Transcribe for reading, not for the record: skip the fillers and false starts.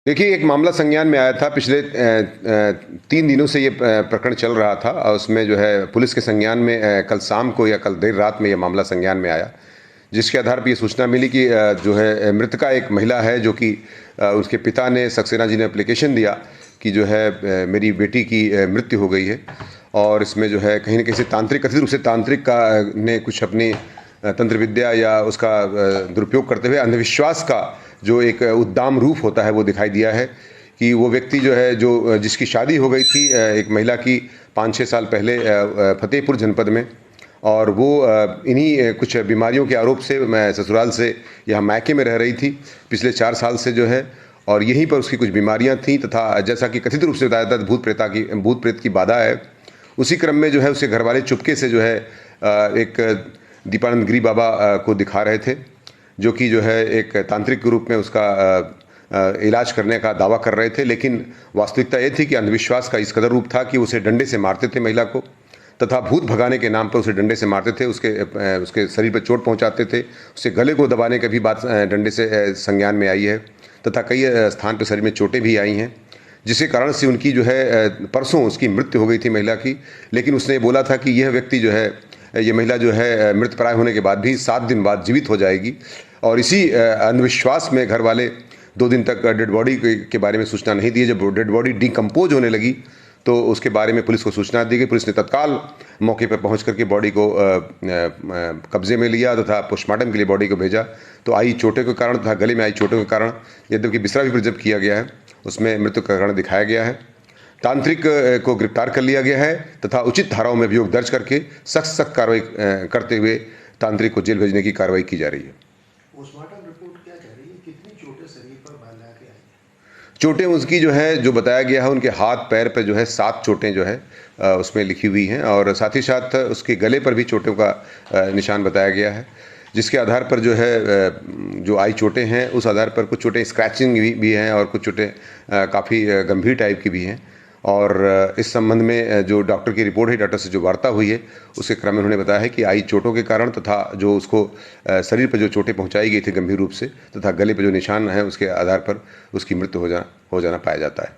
देखिए, एक मामला संज्ञान में आया था पिछले 3 दिनों से ये प्रकरण चल रहा था और उसमें जो है पुलिस के संज्ञान में कल शाम को या कल देर रात में ये मामला संज्ञान में आया, जिसके आधार पर ये सूचना मिली कि जो है मृतका एक महिला है जो कि उसके पिता ने सक्सेना जी ने एप्लीकेशन दिया कि जो है मेरी बेटी की मृत्यु हो गई है और इसमें जो है कहीं न कहीं से तांत्रिक कथित रूप से तांत्रिक का ने कुछ अपनी तंत्र विद्या या उसका दुरुपयोग करते हुए अंधविश्वास का जो एक उद्दाम रूप होता है वो दिखाई दिया है कि वो व्यक्ति जो है जो जिसकी शादी हो गई थी एक महिला की 5-6 साल पहले फतेहपुर जनपद में और वो इन्हीं कुछ बीमारियों के आरोप से मैं ससुराल से यहाँ मायके में रह रही थी पिछले 4 साल से जो है और यहीं पर उसकी कुछ बीमारियाँ थीं तथा जैसा कि कथित रूप से बताया था भूत प्रेत की बाधा है। उसी क्रम में जो है उसके घर वाले चुपके से जो है एक दीपानंद गिरी बाबा को दिखा रहे थे जो कि जो है एक तांत्रिक के रूप में उसका इलाज करने का दावा कर रहे थे, लेकिन वास्तविकता ये थी कि अंधविश्वास का इस कदर रूप था कि उसे डंडे से मारते थे महिला को तथा भूत भगाने के नाम पर उसे डंडे से मारते थे, उसके शरीर पर चोट पहुंचाते थे, उसके गले को दबाने की भी बात डंडे से संज्ञान में आई है तथा कई स्थान पर शरीर में चोटें भी आई हैं, जिसके कारण से उनकी जो है परसों उसकी मृत्यु हो गई थी महिला की। लेकिन उसने बोला था कि यह व्यक्ति जो है ये महिला जो है मृतप्राय होने के बाद भी 7 दिन बाद जीवित हो जाएगी और इसी अंधविश्वास में घर वाले 2 दिन तक डेड बॉडी के बारे में सूचना नहीं दी। जब डेड बॉडी डिकम्पोज होने लगी तो उसके बारे में पुलिस को सूचना दी गई। पुलिस ने तत्काल मौके पर पहुंच करके बॉडी को कब्जे में लिया तथा पोस्टमार्टम के लिए बॉडी को भेजा। तो आई चोटों के कारण तथा गले में आई चोटों के कारण यद्यपि बिस्तरा भी जब्त किया गया है, उसमें मृत्यु का कारण दिखाया गया है। तांत्रिक को गिरफ्तार कर लिया गया है तथा उचित धाराओं में अभियोग दर्ज करके सख्त कार्रवाई करते हुए तांत्रिक को जेल भेजने की कार्रवाई की जा रही है। पोस्टमार्टम रिपोर्ट क्या कह रही है? कितनी चोटें शरीर पर बांधा के आई? चोटें उसकी जो है जो बताया गया है उनके हाथ पैर पर जो है 7 चोटें जो है उसमें लिखी हुई हैं और साथ ही साथ उसके गले पर भी चोटों का निशान बताया गया है, जिसके आधार पर जो है जो आई चोटें हैं उस आधार पर कुछ चोटें स्क्रैचिंग भी हैं और कुछ चोटें काफ़ी गंभीर टाइप की भी हैं। और इस संबंध में जो डॉक्टर की रिपोर्ट है, डॉक्टर से जो वार्ता हुई है उसके क्रम में उन्होंने बताया है कि आई चोटों के कारण तथा जो उसको शरीर पर जो चोटें पहुंचाई गई थी गंभीर रूप से तथा गले पर जो निशान है उसके आधार पर उसकी मृत्यु हो जाना पाया जाता है।